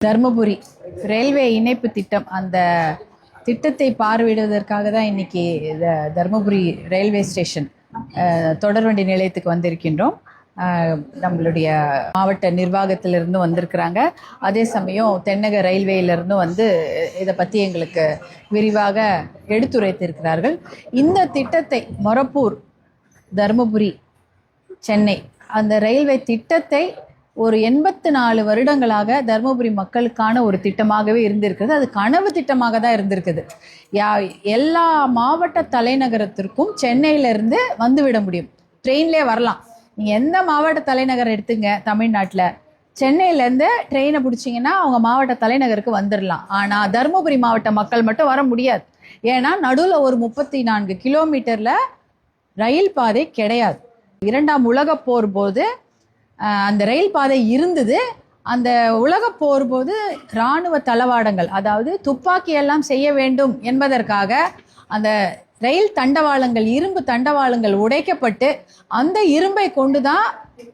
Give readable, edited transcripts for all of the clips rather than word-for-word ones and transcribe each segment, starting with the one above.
Dharmapuri railway இணைப்பு திட்டம் அந்த திட்டத்தை பார்வையிடுவதற்காக தான் இன்னைக்கு தர்மபுரி ரயில்வே ஸ்டேஷன் தொடர்வண்டி நிலையத்துக்கு வந்திருக்கின்றோம். நம்மளுடைய மாவட்ட நிர்வாகத்திலிருந்து வந்திருக்கிறாங்க. அதே சமயம் தென்னக ரயில்வேயிலிருந்தும் இதை பற்றி எங்களுக்கு விரிவாக எடுத்துரைத்திருக்கிறார்கள். இந்த திட்டத்தை மொரப்பூர் தர்மபுரி சென்னை அந்த ரயில்வே திட்டத்தை ஒரு 84 வருடங்களாக தர்மபுரி மக்களுக்கான ஒரு திட்டமாகவே இருந்திருக்குது. அது கனவு திட்டமாக தான் இருந்திருக்குது. எல்லா மாவட்ட தலைநகரத்திற்கும் சென்னையிலேருந்து வந்துவிட முடியும், ட்ரெயின்லேயே வரலாம். நீங்கள் எந்த மாவட்ட தலைநகர் எடுத்துங்க தமிழ்நாட்டில், சென்னையிலேருந்து ட்ரெயினை பிடிச்சிங்கன்னா அவங்க மாவட்ட தலைநகருக்கு வந்துடலாம். ஆனால் தர்மபுரி மாவட்ட மக்கள் மட்டும் வர முடியாது. ஏன்னா நடுவில் ஒரு 34 கிலோமீட்டரில் ரயில் பாதை கிடையாது. 2ஆம் உலகப் போர் போது அந்த ரயில் பாதை இருந்தது. அந்த உலகப் போர் போது இராணுவ தளவாடங்கள், அதாவது துப்பாக்கி எல்லாம் செய்ய வேண்டும் என்பதற்காக அந்த ரயில் தண்டவாளங்கள், இரும்பு தண்டவாளங்கள் உடைக்கப்பட்டு அந்த இரும்பை கொண்டு தான்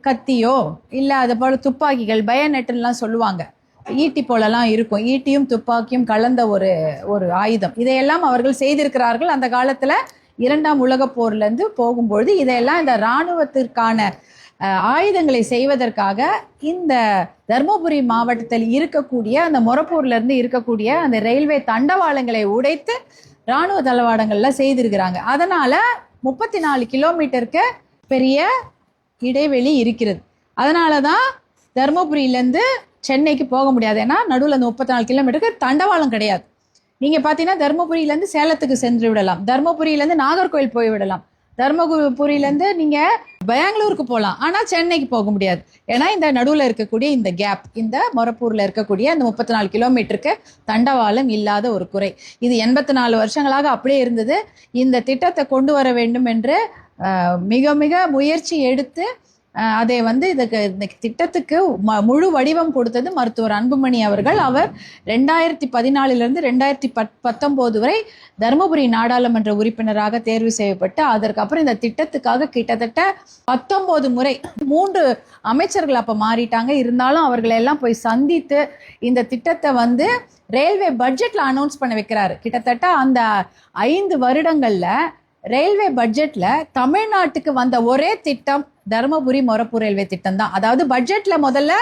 கத்தியோ இல்லை அது போல் துப்பாக்கிகள், பயனெட்டுலாம் சொல்லுவாங்க, ஈட்டி போலலாம் இருக்கும், ஈட்டியும் துப்பாக்கியும் கலந்த ஒரு ஆயுதம், இதையெல்லாம் அவர்கள் செய்திருக்கிறார்கள் அந்த காலத்தில். 2ஆம் உலகப் போர்லேருந்து போகும்பொழுது இதையெல்லாம் இந்த இராணுவத்திற்கான ஆயுதங்களை செய்வதற்காக இந்த தர்மபுரி மாவட்டத்தில் இருக்கக்கூடிய அந்த மொரப்பூர்லேருந்து இருக்கக்கூடிய அந்த ரயில்வே தண்டவாளங்களை உடைத்து இராணுவ தளவாடங்கள்லாம் செய்திருக்கிறாங்க. அதனால் 34 கிலோமீட்டருக்கு பெரிய இடைவெளி இருக்கிறது. அதனால தான் தர்மபுரியிலேருந்து சென்னைக்கு போக முடியாது. ஏன்னா நடுவில் அந்த 34 கிலோமீட்டருக்கு தண்டவாளம் கிடையாது. நீங்கள் பார்த்தீங்கன்னா தர்மபுரியிலேருந்து சேலத்துக்கு சென்று விடலாம், தர்மபுரியிலேருந்து நாகர்கோவில் போய் விடலாம், தர்மபுரியிலேருந்து நீங்கள் பெங்களூருக்கு போகலாம். ஆனால் சென்னைக்கு போக முடியாது. ஏன்னா இந்த நடுவில் இருக்கக்கூடிய இந்த கேப், இந்த மொரப்பூரில் இருக்கக்கூடிய அந்த 34 கிலோமீட்டருக்கு தண்டவாளம் இல்லாத ஒரு குறை. இது 84 வருஷங்களாக அப்படியே இருந்தது. இந்த திட்டத்தை கொண்டு வர வேண்டும் என்று மிக மிக முயற்சி எடுத்து அதை இதுக்கு இந்த திட்டத்துக்கு முழு வடிவம் கொடுத்தது மருத்துவர் அன்புமணி அவர்கள். அவர் 2014 2019 வரை தர்மபுரி நாடாளுமன்ற உறுப்பினராக தேர்வு செய்யப்பட்டு அதற்கப்புறம் இந்த திட்டத்துக்காக கிட்டத்தட்ட 19 முறை 3 அமைச்சர்கள் அப்போ மாறிட்டாங்க. இருந்தாலும் அவர்களை எல்லாம் போய் சந்தித்து இந்த திட்டத்தை ரயில்வே பட்ஜெட்ல அனௌன்ஸ் பண்ண வைக்கிறாரு. கிட்டத்தட்ட அந்த 5 வருடங்கள்ல ரயில்வே பட்ஜெட்ல தமிழ்நாட்டுக்கு வந்த ஒரே திட்டம் தர்மபுரி மொரப்பூர் ரயில்வே திட்டம் தான். அதாவது பட்ஜெட்ல முதல்ல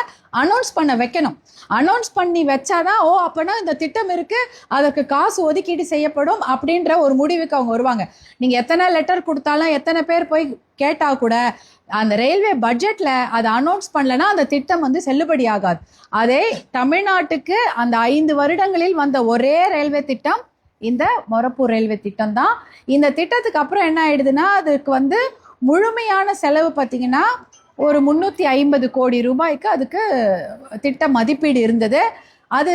அனௌன்ஸ் பண்ண வைக்கணும். அனௌன்ஸ் பண்ணி வச்சாதான் அப்பனா இந்த திட்டம் இருக்கு, அதற்கு காசு ஒதுக்கீடு செய்யப்படும் அப்படின்ற ஒரு முடிவுக்கு அவங்க வருவாங்க. நீங்க எத்தனை லெட்டர் கொடுத்தாலும், எத்தனை பேர் போய் கேட்டா கூட அந்த ரயில்வே பட்ஜெட்ல அதை அனௌன்ஸ் பண்ணலன்னா அந்த திட்டம் செல்லுபடி ஆகாது. அதே தமிழ்நாட்டுக்கு அந்த 5 வருடங்களில் வந்த ஒரே ரயில்வே திட்டம் இந்த மொரப்பூர் ரயில்வே திட்டம் தான். இந்த திட்டத்துக்கு அப்புறம் என்ன ஆயிடுதுன்னா, அதுக்கு முழுமையான செலவு பார்த்தீங்கன்னா ஒரு 350 கோடி ரூபாய்க்கு அதுக்கு திட்ட மதிப்பீடு இருந்தது. அது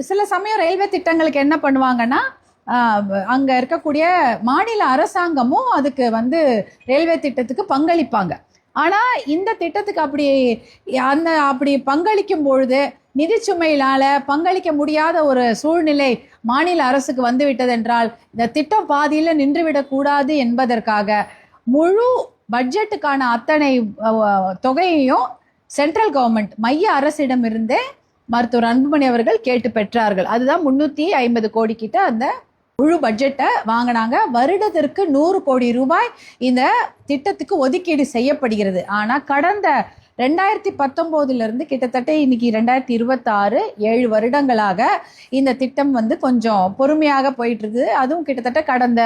சில சமயம் ரயில்வே திட்டங்களுக்கு என்ன பண்ணுவாங்கன்னா, அங்கே இருக்கக்கூடிய மாநில அரசாங்கமும் அதுக்கு ரயில்வே திட்டத்துக்கு பங்களிப்பாங்க. ஆனால் இந்த திட்டத்துக்கு அப்படி பங்களிக்கும் பொழுது நிதி சுமையினால பங்களிக்க முடியாத ஒரு சூழ்நிலை மாநில அரசுக்கு வந்துவிட்டதென்றால் இந்த திட்டம் பாதியில் நின்றுவிடக்கூடாது என்பதற்காக முழு பட்ஜெட்டுக்கான அத்தனை தொகையையும் சென்ட்ரல் கவர்மெண்ட், மைய அரசிடமிருந்தே மருத்துவர் அன்புமணி அவர்கள் கேட்டு பெற்றார்கள். அதுதான் 350 கோடி கிட்ட அந்த முழு பட்ஜெட்டை வாங்கினாங்க. வருடத்திற்கு 100 கோடி ரூபாய் இந்த திட்டத்துக்கு ஒதுக்கீடு செய்யப்படுகிறது. ஆனால் கடந்த 2019 கிட்டத்தட்ட இன்னைக்கு 2026 7 வருடங்களாக இந்த திட்டம் கொஞ்சம் பொறுமையாக போயிட்டு இருக்குது. அதுவும் கிட்டத்தட்ட கடந்த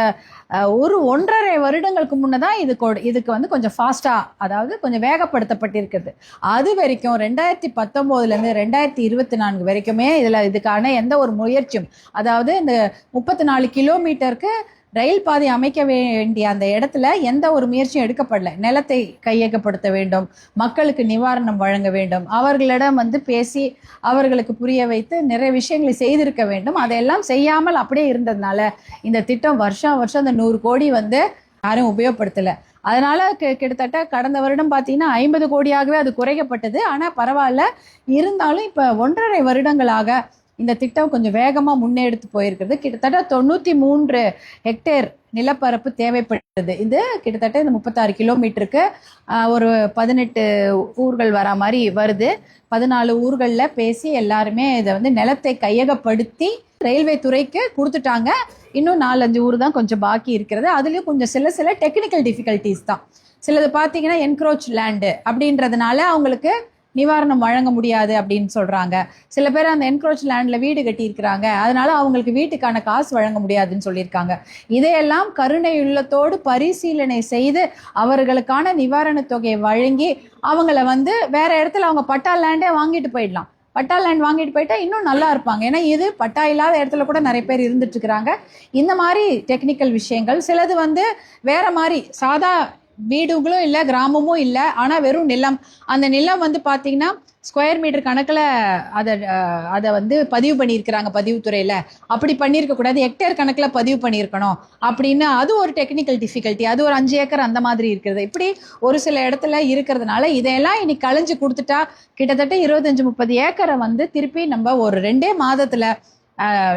1.5 வருடங்களுக்கு முன்னதான் இதுக்கு கொஞ்சம் ஃபாஸ்டா, அதாவது கொஞ்சம் வேகப்படுத்தப்பட்டிருக்கிறது. அது வரைக்கும் 2019 2024 வரைக்குமே இதுக்கான எந்த ஒரு முயற்சியும், அதாவது இந்த 34 கிலோமீட்டருக்கு ரயில் பாதை அமைக்க வேண்டிய அந்த இடத்துல எந்த ஒரு முயற்சியும் எடுக்கப்படல. நிலத்தை கையகப்படுத்த வேண்டும், மக்களுக்கு நிவாரணம் வழங்க வேண்டும், அவர்களிடம் பேசி அவர்களுக்கு புரிய வைத்து நிறைய விஷயங்களை செய்திருக்க வேண்டும். அதையெல்லாம் செய்யாமல் அப்படியே இருந்ததுனால இந்த திட்டம் வருஷம் அந்த 100 கோடி யாரும் உபயோகப்படுத்தலை. அதனால கிட்டத்தட்ட கடந்த வருடம் பார்த்தீங்கன்னா 50 கோடியாகவே அது குறைக்கப்பட்டது. ஆனால் பரவாயில்ல, இருந்தாலும் இப்போ 1.5 வருடங்களாக இந்த திட்டம் கொஞ்சம் வேகமாக முன்னெடுத்து போயிருக்கிறது. கிட்டத்தட்ட 93 ஹெக்டேர் நிலப்பரப்பு தேவைப்படுது. இது கிட்டத்தட்ட இந்த 36 கிலோமீட்டருக்கு ஒரு 18 ஊர்கள் வரா மாதிரி வருது. 14 ஊர்களில் பேசி எல்லாருமே இதை வந்து நிலத்தை கையகப்படுத்தி ரயில்வே துறைக்கு கொடுத்துட்டாங்க. இன்னும் 4-5 ஊர் தான் கொஞ்சம் பாக்கி இருக்கிறது. அதுலேயும் கொஞ்சம் சில டெக்னிக்கல் டிஃபிகல்ட்டிஸ் தான். சிலது பார்த்தீங்கன்னா என்க்ரோச் லேண்டு அப்படின்றதுனால அவங்களுக்கு நிவாரணம் வழங்க முடியாது அப்படின்னு சொல்கிறாங்க. சில பேர் அந்த என்க்ரோச் லேண்டில் வீடு கட்டியிருக்கிறாங்க, அதனால அவங்களுக்கு வீட்டுக்கான காசு வழங்க முடியாதுன்னு சொல்லியிருக்காங்க. இதையெல்லாம் கருணை உள்ளத்தோடு பரிசீலனை செய்து அவர்களுக்கான நிவாரணத் தொகையை வழங்கி அவங்கள வந்து வேற இடத்துல அவங்க பட்டா லேண்டே வாங்கிட்டு போயிடலாம். பட்டா லேண்ட் வாங்கிட்டு போயிட்டா இன்னும் நல்லா இருப்பாங்க. ஏன்னா இது பட்டா இல்லாத இடத்துல கூட நிறைய பேர் இருந்துட்டு இருக்கிறாங்க. இந்த மாதிரி டெக்னிக்கல் விஷயங்கள். சிலது வந்து வேற மாதிரி சாதா வீடுகளும் இல்லை, கிராமமும் இல்லை, ஆனால் வெறும் நிலம். அந்த நிலம் வந்து பார்த்தீங்கன்னா ஸ்கொயர் மீட்டர் கணக்கில் அதை வந்து பதிவு பண்ணியிருக்கிறாங்க பதிவுத்துறையில். அப்படி பண்ணியிருக்கக்கூடாது, ஹெக்டேர் கணக்கில் பதிவு பண்ணியிருக்கணும் அப்படின்னு அது ஒரு டெக்னிக்கல் டிஃபிகல்ட்டி. அது ஒரு 5 ஏக்கர் அந்த மாதிரி இருக்கிறது. இப்படி ஒரு சில இடத்துல இருக்கிறதுனால இதையெல்லாம் இன்னைக்கு களைஞ்சு கொடுத்துட்டா கிட்டத்தட்ட 25-30 ஏக்கரை வந்து திருப்பி நம்ம ஒரு 2 மாதத்தில்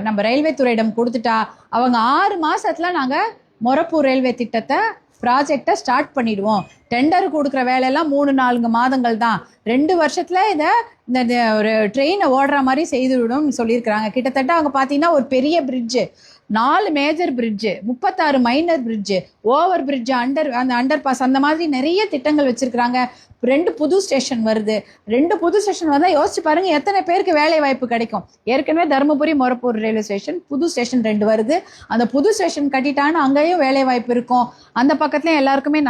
நம்ம ரயில்வே துறையிடம் கொடுத்துட்டா அவங்க 6 மாசத்துல நாங்கள் மொரப்பூர் ரயில்வே திட்டத்தை ப்ராஜெக்டை ஸ்டார்ட் பண்ணிடுவோம். டெண்டர் கொடுக்குற வேலையெல்லாம் 3-4 மாதங்கள் தான். 2 வருஷத்துல இந்த ஒரு ட்ரெயினை ஓடுற மாதிரி செய்துவிடும் சொல்லியிருக்கிறாங்க. கிட்டத்தட்ட அவங்க பார்த்தீங்கன்னா ஒரு பெரிய bridge, 4 major bridge, 36 minor bridge, over bridge, underpass, அந்த மாதிரி நிறைய திட்டங்கள் வச்சிருக்கிறாங்க. 2 புது ஸ்டேஷன் வருது. 2 புது ஸ்டேஷன் வந்தால் யோசிச்சு பாருங்க எத்தனை பேருக்கு வேலை வாய்ப்பு கிடைக்கும். ஏற்கனவே தருமபுரி மொரப்பூர் ரயில்வே ஸ்டேஷன், புது ஸ்டேஷன் 2 வருது. அந்த புது ஸ்டேஷன் கட்டிட்டான்னு அங்கேயும் வேலை வாய்ப்பு இருக்கும். அந்த பக்கத்துலேயும் எல்லாருக்குமே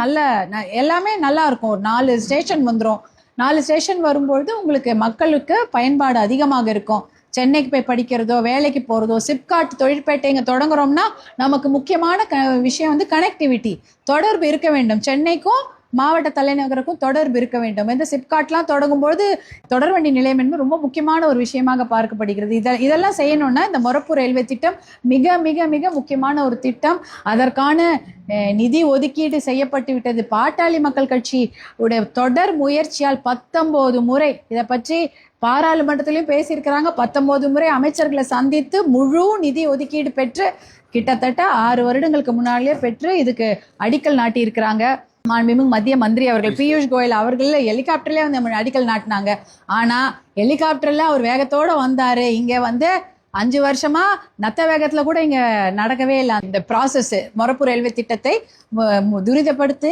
எல்லாமே நல்லா இருக்கும். ஒரு 4 ஸ்டேஷன் வந்துடும். 4 ஸ்டேஷன் வரும்பொழுது உங்களுக்கு மக்களுக்கு பயன்பாடு அதிகமாக இருக்கும். சென்னைக்கு போய் படிக்கிறதோ வேலைக்கு போகிறதோ, சிப்காட் தொழிற்பேட்டை இங்கே தொடங்குறோம்னா நமக்கு முக்கியமான விஷயம் வந்து கனெக்டிவிட்டி, தொடர்பு இருக்க வேண்டும். சென்னைக்கும் மாவட்ட தலைநகருக்கும் தொடர்பு இருக்க வேண்டும். இந்த சிப்காட்லாம் தொடங்கும்போது தொடர்வண்டி நிலையம் என்பது ரொம்ப முக்கியமான ஒரு விஷயமாக பார்க்கப்படுகிறது. இதெல்லாம் செய்யணும்னா இந்த மொரப்பூர் ரயில்வே திட்டம் மிக மிக மிக முக்கியமான ஒரு திட்டம். அதற்கான நிதி ஒதுக்கீடு செய்யப்பட்டு விட்டது. பாட்டாளி மக்கள் கட்சி உடைய தொடர் முயற்சியால் 19 முறை இதை பற்றி பாராளுமன்றத்திலையும் பேசியிருக்கிறாங்க. 19 முறை அமைச்சர்களை சந்தித்து முழு நிதி ஒதுக்கீடு பெற்று கிட்டத்தட்ட 6 வருடங்களுக்கு முன்னாலேயே பெற்று இதுக்கு அடிக்கல் நாட்டி இருக்கிறாங்க. மாண்புமிகு மத்திய மந்திரி அவர்கள் பியூஷ் கோயல் அவர்கள் ஹெலிகாப்டர்லேயே வந்து அடிக்கல் நாட்டினாங்க. ஆனால் ஹெலிகாப்டர்ல அவர் வேகத்தோடு வந்தார். இங்கே வந்து 5 வருஷமா நத்த வேகத்தில் கூட இங்கே நடக்கவே இல்லை. அந்த ப்ராசஸ் மொரப்பூர் ரயில்வே திட்டத்தை துரிதப்படுத்தி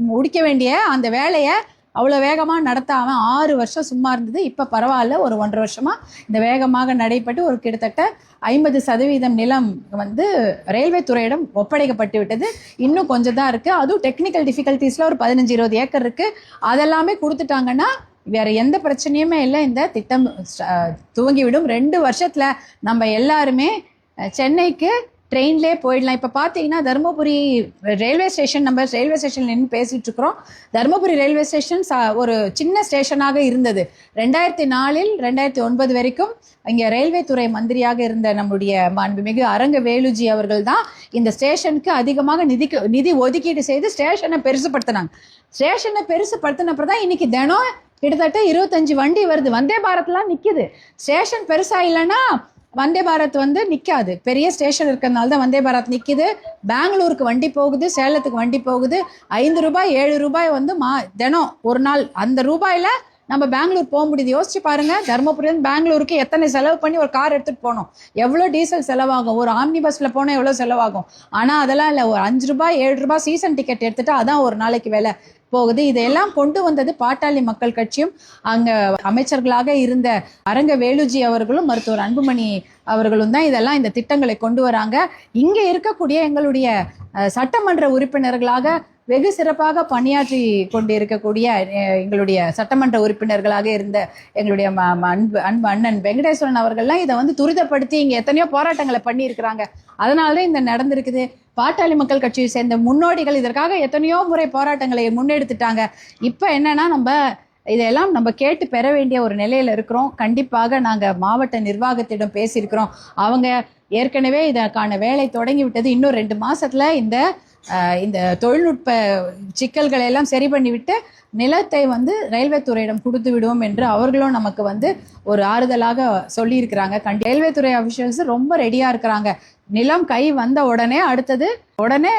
முடிக்க வேண்டிய அந்த வேலையை அவ்வளோ வேகமாக நடத்தாமல் 6 வருஷம் சும்மா இருந்தது. இப்போ பரவாயில்ல, ஒரு 1.5 வருஷமாக இந்த வேகமாக நடைபெற்று ஒரு கிட்டத்தட்ட 50% நிலம் வந்து ரயில்வே துறையிடம் ஒப்படைக்கப்பட்டு விட்டது. இன்னும் கொஞ்சம் தான் இருக்குது. அதுவும் டெக்னிக்கல் டிஃபிகல்ட்டிஸில் ஒரு 15-20 ஏக்கர் இருக்குது. அதெல்லாமே கொடுத்துட்டாங்கன்னா வேற எந்த பிரச்சனையுமே இல்லை. இந்த திட்டம் துவங்கிவிடும். 2 வருஷத்தில் நம்ம எல்லாருமே சென்னைக்கு ட்ரெயின்லேயே போயிடலாம். இப்போ பார்த்தீங்கன்னா தருமபுரி ரயில்வே ஸ்டேஷன், நம்ம ரயில்வே ஸ்டேஷன்ல நின்று பேசிகிட்டு இருக்கிறோம். தருமபுரி ரயில்வே ஸ்டேஷன் ஒரு சின்ன ஸ்டேஷனாக இருந்தது. 2004 2009 வரைக்கும் இங்கே ரயில்வே துறை மந்திரியாக இருந்த நம்முடைய மாண்புமிகு அரங்க வேலுஜி அவர்கள் தான் இந்த ஸ்டேஷனுக்கு அதிகமாக நிதி ஒதுக்கீடு செய்து ஸ்டேஷனை பெருசுப்படுத்தினாங்க. ஸ்டேஷனை பெருசுப்படுத்தினப்பறம் தான் இன்னைக்கு தினம் கிட்டத்தட்ட 25 வண்டி வருது. வந்தே பாரத்லாம் நிற்கிது. ஸ்டேஷன் பெருசாக இல்லைன்னா வந்தே பாரத் வந்து நிற்காது. பெரிய ஸ்டேஷன் இருக்கிறதுனால தான் வந்தே பாரத் நிற்கிது. பெங்களூருக்கு வண்டி போகுது, சேலத்துக்கு வண்டி போகுது. 5 ரூபாய் 7 ரூபாய் வந்து தினம் ஒரு நாள். அந்த ரூபாயில் நம்ம பெங்களூர் போக முடியுது. யோசிச்சு பாருங்க, தருமபுரியிலிருந்து பெங்களூருக்கு எத்தனை செலவு பண்ணி ஒரு கார் எடுத்துகிட்டு போகணும், எவ்வளோ டீசல் செலவாகும், ஒரு ஆம்னி பஸ்ஸில் போனால் எவ்வளோ செலவாகும். ஆனால் அதெல்லாம் இல்லை. ஒரு 5 ரூபாய் 7 ரூபாய் சீசன் டிக்கெட் எடுத்துகிட்டு அதான் ஒரு நாளைக்கு வேலை போகுது. இதையெல்லாம் கொண்டு வந்தது பாட்டாளி மக்கள் கட்சியும் அங்க அமைச்சர்களாக இருந்த அரங்க வேலுஜி அவர்களும் மருத்துவர் அன்புமணி அவர்களும் தான் இதெல்லாம் இந்த திட்டங்களை கொண்டு வராங்க. இங்க இருக்கக்கூடிய எங்களுடைய சட்டமன்ற உறுப்பினர்களாக வெகு சிறப்பாக பணியாற்றி கொண்டு இருக்கக்கூடிய எங்களுடைய சட்டமன்ற உறுப்பினர்களாக இருந்த எங்களுடைய அன்பு அண்ணன் வெங்கடேஸ்வரன் அவர்கள்லாம் இதை வந்து துரிதப்படுத்தி இங்கே எத்தனையோ போராட்டங்களை பண்ணியிருக்கிறாங்க. அதனாலதான் இந்த நடந்திருக்குது. பாட்டாளி மக்கள் கட்சியை சேர்ந்த முன்னோடிகள் இதற்காக எத்தனையோ முறை போராட்டங்களை முன்னெடுத்துட்டாங்க. இப்போ என்னன்னா இதெல்லாம் நம்ம கேட்டு பெற வேண்டிய ஒரு நிலையில இருக்கிறோம். கண்டிப்பாக நாங்கள் மாவட்ட நிர்வாகத்திடம் பேசியிருக்கிறோம். அவங்க ஏற்கனவே இதற்கான வேலை தொடங்கி விட்டது. இன்னும் 2 மாசத்துல இந்த இந்த தொழில்நுட்ப சிக்கல்களை எல்லாம் சரி பண்ணிவிட்டு நிலத்தை வந்து ரயில்வே துறையிடம் கொடுத்து விடுவோம் என்று அவர்களும் நமக்கு வந்து ஒரு ஆறுதலாக சொல்லியிருக்கிறாங்க. ரயில்வே துறை அஃபிஷியல்ஸ் ரொம்ப ரெடியாக இருக்கிறாங்க. நிலம் கை வந்த உடனே அடுத்தது உடனே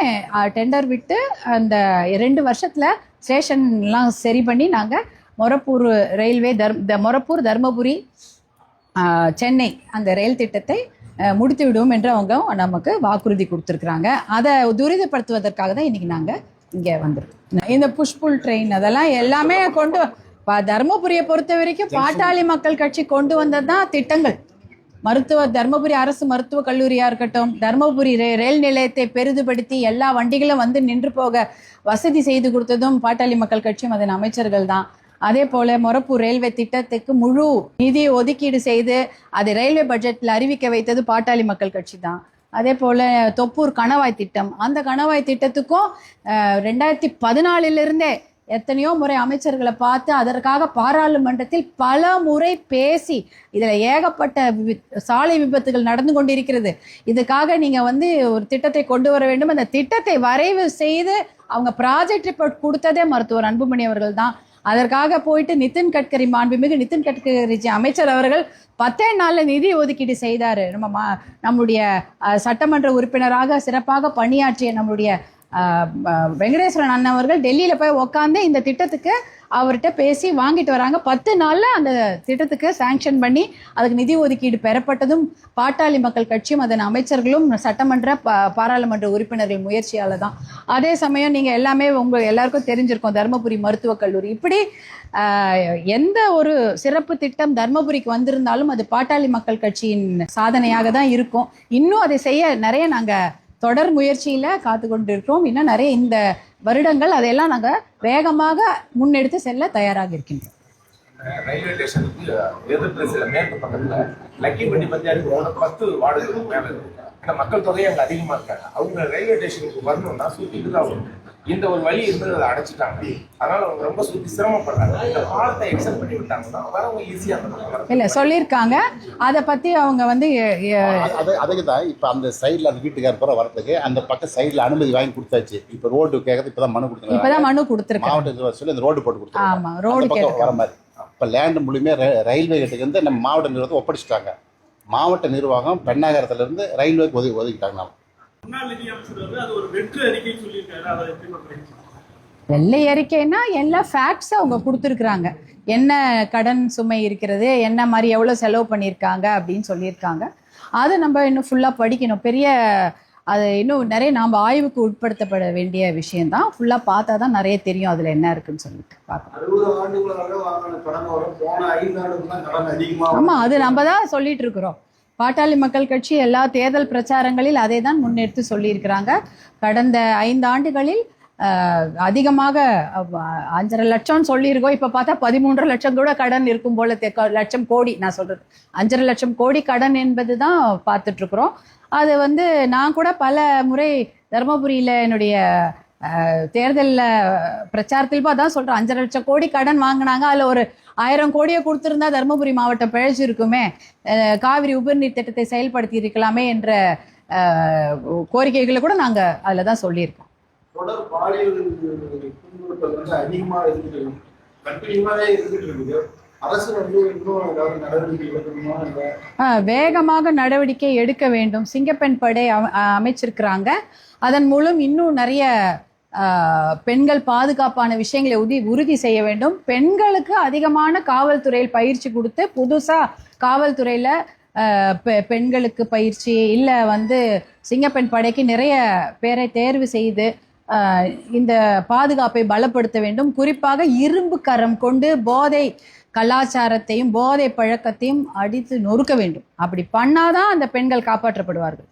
டெண்டர் விட்டு அந்த 2 வருஷத்தில் ஸ்டேஷன்லாம் சரி பண்ணி நாங்கள் மொரப்பூர் ரயில்வே மொரப்பூர் தர்மபுரி சென்னை அந்த ரயில் திட்டத்தை முடித்து விடுவோம் என்று அவங்க நமக்கு வாக்குறுதி கொடுத்துருக்குறாங்க. அதை துரிதப்படுத்துவதற்காக தான் இன்னைக்கு நாங்கள் இங்கே வந்திருக்கோம். இந்த புஷ்புல் ட்ரெயின் அதெல்லாம் எல்லாமே கொண்டு தர்மபுரியை பொறுத்த வரைக்கும் பாட்டாளி மக்கள் கட்சி கொண்டு வந்தது தான் திட்டங்கள். தர்மபுரி அரசு மருத்துவக் கல்லூரியாக இருக்கட்டும், தர்மபுரி ரயில் நிலையத்தை பெரிதுபடுத்தி எல்லா வண்டிகளும் வந்து நின்று போக வசதி செய்து கொடுத்ததும் பாட்டாளி மக்கள் கட்சியும் அதன் அமைச்சர்கள் தான். அதே போல மொரப்பூர் ரயில்வே திட்டத்துக்கு முழு நிதி ஒதுக்கீடு செய்து அதை ரயில்வே பட்ஜெட்டில் அறிவிக்க வைத்தது பாட்டாளி மக்கள் கட்சி தான். அதே போல் தொப்பூர் கணவாய் திட்டம், அந்த கணவாய் திட்டத்துக்கும் 2014 எத்தனையோ முறை அமைச்சர்களை பார்த்து அதற்காக பாராளுமன்றத்தில் பல முறை பேசி இதில் ஏகப்பட்ட சாலை விபத்துகள் நடந்து கொண்டிருக்கிறது. இதுக்காக நீங்கள் வந்து ஒரு திட்டத்தை கொண்டு வர வேண்டும். அந்த திட்டத்தை வரைவு செய்து அவங்க ப்ராஜெக்ட் ரிப்போர்ட் கொடுத்ததே மருத்துவர் அன்புமணி அவர்கள் தான். அதற்காக போயிட்டு மாண்புமிகு நிதின் கட்கரி அமைச்சர் அவர்கள் 10 நாளில் நிதி ஒதுக்கீடு செய்தார். நம்முடைய சட்டமன்ற உறுப்பினராக சிறப்பாக பணியாற்றிய நம்முடைய வெங்கடேஸ்வரன் அண்ணன் அவர்கள் டெல்லியில் போய் உக்காந்து இந்த திட்டத்துக்கு அவர்கிட்ட பேசி வாங்கிட்டு வராங்க. 10 நாளில் அந்த திட்டத்துக்கு சாங்ஷன் பண்ணி அதுக்கு நிதி ஒதுக்கீடு பெறப்பட்டதும் பாட்டாளி மக்கள் கட்சியும் அதன் அமைச்சர்களும் சட்டமன்ற பாராளுமன்ற உறுப்பினர்கள் முயற்சியால் தான். அதே சமயம் நீங்கள் எல்லாமே எல்லாருக்கும் தெரிஞ்சிருக்கோம், தர்மபுரி மருத்துவக் கல்லூரி. இப்படி எந்த ஒரு சிறப்பு திட்டம் தர்மபுரிக்கு வந்திருந்தாலும் அது பாட்டாளி மக்கள் கட்சியின் சாதனையாக தான் இருக்கும். இன்னும் அதை செய்ய நிறைய நாங்கள் தொடர் முயற்சியில் காத்து கொண்டிருக்கிறோம். இன்னும் நிறைய இந்த வருடங்கள் அதையெல்லாம் நாங்கள் வேகமாக முன்னெடுத்து செல்ல தயாராக இருக்கின்றோம். ரயில்வே ஸ்டேஷனுக்கு எதிர்த்து சில மேற்கு பக்கத்துல லக்கிப்பட்டி பஞ்சாயத்து 10 வார்டுகளுக்கு மேல இருக்கு. ஏன்னா மக்கள் தொகை அங்கே அதிகமா இருக்காங்க. அவங்க ரயில்வே ஸ்டேஷனுக்கு வரணும்னா சுத்திட்டு தான் வரும். இந்த ஒரு வழி இருந்தது, அதை அடைச்சிட்டாங்க. அதனால அவங்க ரொம்ப சுத்தி சிரமப்படுறாங்க. இந்த பாலத்தை எக்ஸப்ட் பண்ணி விட்டாங்கன்னா வரவங்க ஈஸியா இல்ல சொல்லியிருக்காங்க. அதை பத்தி அவங்க வந்து அதுக்கு தான் இப்போ அந்த சைடில் அந்த வீட்டுக்கார போகிற வரத்துக்கு அந்த பக்கம் சைடில் அனுமதி வாங்கி கொடுத்தாச்சு. இப்போ ரோடு கேட்கறது இப்போதான் மனு கொடுத்துருக்காங்க. இப்போதான் மனு கொடுத்துருக்காங்க. மாவட்ட சொல்லி அந்த ரோடு போட்டு கொடுத்துருக்காங்க. ஆமா, ரோடு வர மாதிரி இப்போ லேண்டு முழுமையாக ரயில்வே கிட்ட வந்து நம்ம மாவட்ட நிர்வாகத்தை ஒப்படைச்சிட்டாங்க. மாவட்ட நிர்வாகம் பெண்ணாகரத்துலேருந்து ரயில்வேக்கு ஒதுக்கிட்டாங்க. நாம் வெள்ளை அறிக்கைன்னா எல்லா ஃபேக்ட்ஸும் அவங்க கொடுத்துருக்குறாங்க. என்ன கடன் சுமை இருக்கிறது, என்ன மாதிரி எவ்வளோ செலவு பண்ணியிருக்காங்க அப்படின்னு சொல்லியிருக்காங்க. அதை நம்ம இன்னும் ஃபுல்லாக படிக்கணும். அது இன்னும் நிறைய நாம் ஆய்வுக்கு உட்படுத்தப்பட வேண்டிய விஷயம்தான். ஃபுல்லாக பார்த்தா தான் நிறைய தெரியும் அதில் என்ன இருக்குன்னு சொல்லிட்டு பார்க்கணும். ஆமாம், அது நம்ம தான் சொல்லிட்டு இருக்கிறோம். பாட்டாளி மக்கள் கட்சி எல்லா தேர்தல் பிரச்சாரங்களில் அதை தான் முன்னெடுத்து சொல்லியிருக்கிறாங்க. கடந்த 5 ஆண்டுகளில் அதிகமாக 5.5 லட்சம் சொல்லியிருக்கோம். இப்போ பார்த்தா 13 லட்சம் கூட கடன் இருக்கும் போல, லட்சம் கோடி நான் சொல்கிறது 5.5 லட்சம் கோடி கடன் என்பது தான் பார்த்துட்ருக்குறோம். அது வந்து நான் கூட பல முறை தர்மபுரியில் என்னுடைய தேர்தலில் பிரச்சாரத்தில் தான் சொல்கிறேன். 5.5 லட்சம் கோடி கடன் வாங்கினாங்க. அதில் ஒரு 1000 கோடியை கொடுத்துருந்தா தர்மபுரி மாவட்டம் பிழைச்சிருக்குமே, காவிரி உபரிநீர் திட்டத்தை செயல்படுத்தி இருக்கலாமே என்ற கோரிக்கைகளை கூட நாங்கள் அதில் தான் சொல்லியிருக்கோம். வேகமாக நடவடிக்கை எடுக்க வேண்டும். சிங்கப்பெண் படை அமைச்சிருக்கிறாங்க. அதன் மூலம் இன்னும் நிறைய பெண்கள் பாதுகாப்பான விஷயங்களை உறுதி செய்ய வேண்டும். பெண்களுக்கு அதிகமான காவல்துறையில் பயிற்சி கொடுத்து புதுசாக காவல்துறையில் பெண்களுக்கு பயிற்சி இல்லை வந்து சிங்கப்பெண் படைக்கு நிறைய பேரை தேர்வு செய்து இந்த பாதுகாப்பை பலப்படுத்த வேண்டும். குறிப்பாக இரும்பு கரம் கொண்டு போதை கலாச்சாரத்தையும் போதை பழக்கத்தையும் அடித்து நொறுக்க வேண்டும். அப்படி பண்ணாதான் அந்த பெண்கள் காப்பாற்றப்படுவார்கள்.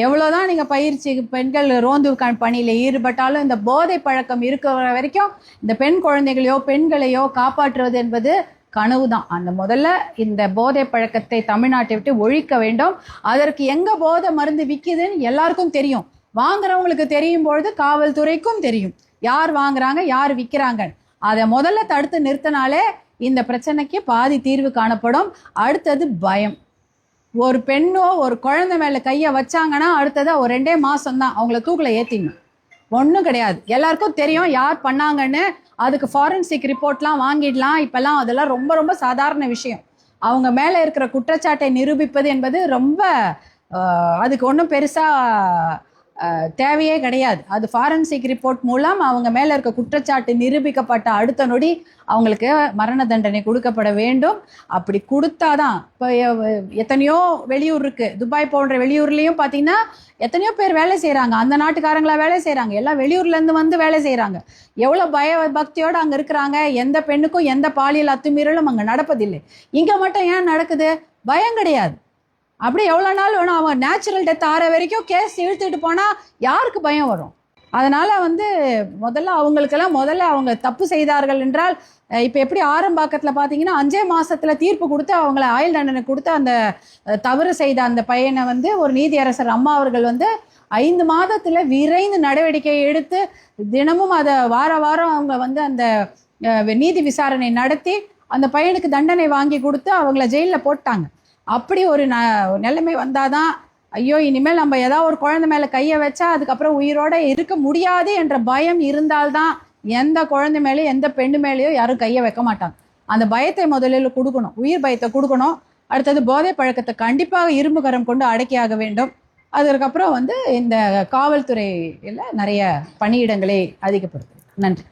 எவ்வளோதான் நீங்கள் பயிற்சி பெண்கள் ரோந்து பணியில் ஈடுபட்டாலும் இந்த போதை பழக்கம் இருக்கிற வரைக்கும் இந்த பெண் குழந்தைகளையோ பெண்களையோ காப்பாற்றுவது என்பது கனவு தான். அந்த முதல்ல இந்த போதை பழக்கத்தை தமிழ்நாட்டை விட்டு ஒழிக்க வேண்டும். அதற்கு எங்கே போதை மருந்து விற்கிதுன்னு எல்லாருக்கும் தெரியும். வாங்குறவங்களுக்கு தெரியும் பொழுது காவல்துறைக்கும் தெரியும் யார் வாங்குறாங்க யார் விற்கிறாங்க. அதை முதல்ல தடுத்து நிறுத்தினாலே இந்த பிரச்சனைக்கு பாதி தீர்வு காணப்படும். அடுத்தது பயம். ஒரு பெண்ணோ ஒரு குழந்தை மேலே கையை வச்சாங்கன்னா அடுத்தது ஒரு 2 மாதம் தான் அவங்கள தூக்கில் ஏற்றிடணும். ஒன்றும் கிடையாது. எல்லாருக்கும் தெரியும் யார் பண்ணாங்கன்னு. அதுக்கு ஃபாரன்சிக் ரிப்போர்ட்லாம் வாங்கிடலாம். இப்போல்லாம் அதெல்லாம் ரொம்ப ரொம்ப சாதாரண விஷயம். அவங்க மேலே இருக்கிற குற்றச்சாட்டை நிரூபிப்பது என்பது ரொம்ப அதுக்கு ஒன்றும் பெருசாக தேவையே கிடையாது. அது ஃபாரன்சிக் ரிப்போர்ட் மூலம் அவங்க மேலே இருக்க குற்றச்சாட்டு நிரூபிக்கப்பட்ட அடுத்த நொடி அவங்களுக்கு மரண தண்டனை கொடுக்கப்பட வேண்டும். அப்படி கொடுத்தாதான். இப்போ எத்தனையோ வெளியூர் இருக்குது, துபாய் போன்ற வெளியூர்லேயும் பார்த்தீங்கன்னா எத்தனையோ பேர் வேலை செய்கிறாங்க. அந்த நாட்டுக்காரங்களா வேலை செய்கிறாங்க, எல்லாம் வெளியூர்லேருந்து வந்து வேலை செய்கிறாங்க. எவ்வளோ பக்தியோடு அங்கே இருக்கிறாங்க. எந்த பெண்ணுக்கும் எந்த பாலியல் அத்துமீறலும் அங்கே நடப்பதில்லை. இங்கே மட்டும் ஏன் நடக்குது? பயம் கிடையாது. அப்படி எவ்வளோ நாள் வேணும், அவன் நேச்சுரல் டெத் ஆகிற வரைக்கும் கேஸ் இழுத்துட்டு போனால் யாருக்கு பயம் வரும்? அதனால் முதல்ல அவங்க தப்பு செய்தார்கள் என்றால், இப்போ எப்படி ஆரம்பாக்கத்தில் பார்த்தீங்கன்னா 5 மாதத்தில் தீர்ப்பு கொடுத்து அவங்கள ஆயுள் தண்டனை கொடுத்து அந்த தவறு செய்த அந்த பையனை ஒரு நீதியரசர் அம்மா அவர்கள் 5 மாதத்தில் விரைந்து நடவடிக்கை எடுத்து தினமும் அதை வாரம் அவங்க அந்த நீதி விசாரணை நடத்தி அந்த பையனுக்கு தண்டனை வாங்கி கொடுத்து அவங்கள ஜெயிலில் போட்டாங்க. அப்படி ஒரு நிலைமை வந்தாதான், ஐயோ இனிமேல் நம்ம ஏதாவது ஒரு குழந்தை மேலே கையை வச்சா அதுக்கப்புறம் உயிரோட இருக்க முடியாது என்ற பயம் இருந்தால்தான் எந்த குழந்தை மேலேயும் எந்த பெண்ணு மேலேயோ யாரும் கையை வைக்க மாட்டாங்க. அந்த பயத்தை முதலில் கொடுக்கணும், உயிர் பயத்தை கொடுக்கணும். அடுத்தது போதை பழக்கத்தை கண்டிப்பாக இரும்பு கரம் கொண்டு அடக்கியாக வேண்டும். அதற்கப்புறம் இந்த காவல்துறையில் நிறைய பணியிடங்களை அதிகப்படுத்தும். நன்றி.